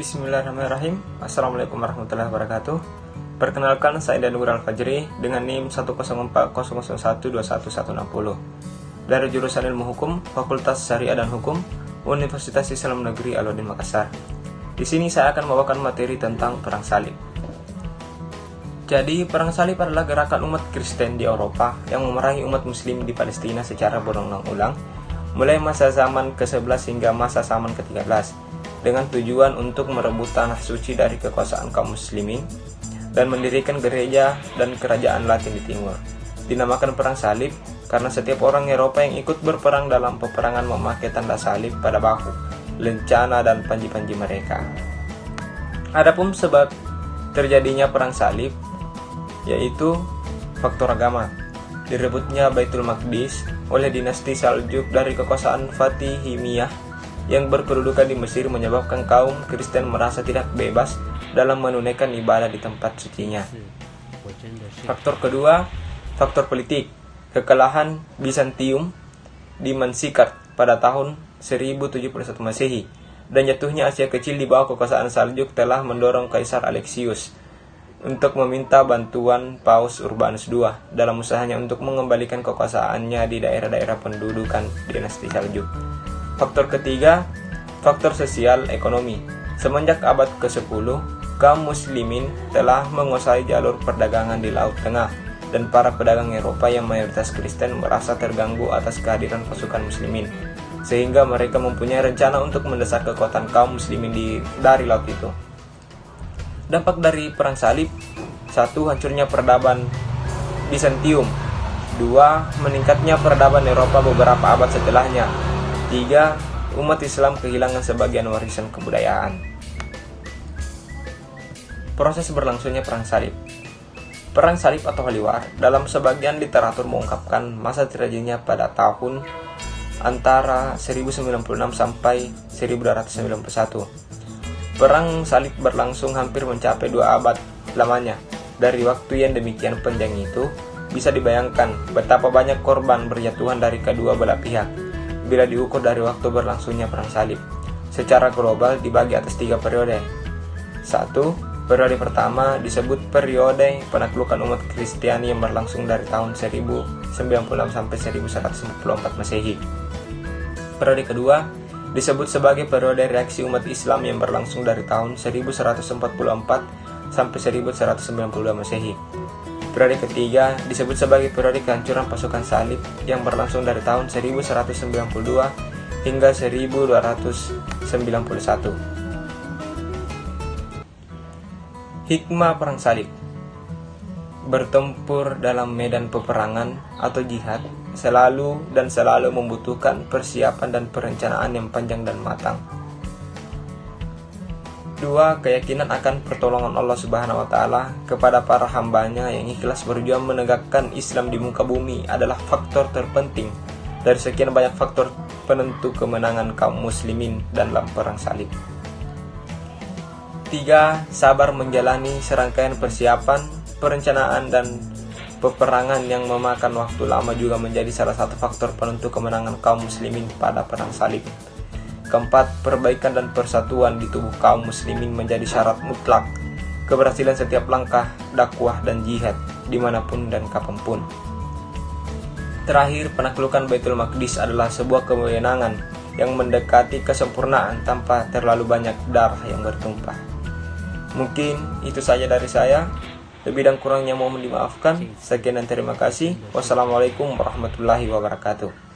Bismillahirrahmanirrahim. Assalamualaikum warahmatullahi wabarakatuh. Perkenalkan, saya Danur Al-Fajri dengan NIM 10400121160 dari jurusan Ilmu Hukum, Fakultas Syariah dan Hukum, Universitas Islam Negeri Alauddin Makassar. Di sini saya akan membawakan materi tentang Perang Salib. Jadi, Perang Salib adalah gerakan umat Kristen di Eropa yang memerangi umat Muslim di Palestina secara berulang-ulang, mulai masa zaman ke-11 hingga masa zaman ke-13. Dengan tujuan untuk merebut tanah suci dari kekuasaan kaum muslimin dan mendirikan gereja dan kerajaan Latin di timur. Dinamakan Perang Salib karena setiap orang Eropa yang ikut berperang dalam peperangan memakai tanda salib pada bahu, lencana, dan panji-panji mereka. Adapun sebab terjadinya Perang Salib yaitu faktor agama. Direbutnya Baitul Maqdis oleh dinasti Saljuk dari kekuasaan Fatihiyah yang berkedudukan di Mesir menyebabkan kaum Kristen merasa tidak bebas dalam menunaikan ibadah di tempat sucinya. Faktor kedua, faktor politik. Kekalahan Bizantium di Mansikart pada tahun 1071 Masehi dan jatuhnya Asia Kecil di bawah kekuasaan Saljuk telah mendorong Kaisar Alexius untuk meminta bantuan Paus Urbanus II dalam usahanya untuk mengembalikan kekuasaannya di daerah-daerah pendudukan dinasti Saljuk. Faktor ketiga, faktor sosial ekonomi. Semenjak abad ke-10, kaum muslimin telah menguasai jalur perdagangan di Laut Tengah dan para pedagang Eropa yang mayoritas Kristen merasa terganggu atas kehadiran pasukan muslimin, sehingga mereka mempunyai rencana untuk mendesak kekuatan kaum muslimin dari laut itu. Dampak dari Perang Salib: 1. Hancurnya peradaban Bizantium. 2. Meningkatnya peradaban Eropa beberapa abad setelahnya. 3. Umat Islam kehilangan sebagian warisan kebudayaan. Proses berlangsungnya Perang Salib. Perang Salib atau Holy War dalam sebagian literatur mengungkapkan masa terjadinya pada tahun antara 1096 sampai 1291. Perang Salib berlangsung hampir mencapai 2 abad lamanya. Dari waktu yang demikian panjang itu, bisa dibayangkan betapa banyak korban berjatuhan dari kedua belah pihak bila diukur dari waktu berlangsungnya Perang Salib. Secara global dibagi atas 3 periode. 1. Periode pertama disebut periode penaklukan umat Kristiani yang berlangsung dari tahun 1096 sampai 1144 Masehi. Periode kedua disebut sebagai periode reaksi umat Islam yang berlangsung dari tahun 1144 sampai 1192 Masehi. Periode ketiga disebut sebagai periode kehancuran pasukan salib yang berlangsung dari tahun 1192 hingga 1291. Hikmah Perang Salib. Bertempur dalam medan peperangan atau jihad selalu membutuhkan persiapan dan perencanaan yang panjang dan matang. 2. Keyakinan akan pertolongan Allah Subhanahu wa Ta'ala kepada para hambanya yang ikhlas berjuang menegakkan Islam di muka bumi adalah faktor terpenting dari sekian banyak faktor penentu kemenangan kaum muslimin dalam Perang Salib. 3. Sabar menjalani serangkaian persiapan, perencanaan, dan peperangan yang memakan waktu lama juga menjadi salah satu faktor penentu kemenangan kaum muslimin pada Perang Salib. 4. Perbaikan dan persatuan di tubuh kaum muslimin menjadi syarat mutlak keberhasilan setiap langkah dakwah dan jihad dimanapun dan kapanpun. Terakhir, penaklukan Baitul Maqdis adalah sebuah kemenangan yang mendekati kesempurnaan tanpa terlalu banyak darah yang bertumpah. Mungkin itu saja dari saya. Lebih dan kurangnya mohon dimaafkan. Sekian dan terima kasih. Wassalamualaikum warahmatullahi wabarakatuh.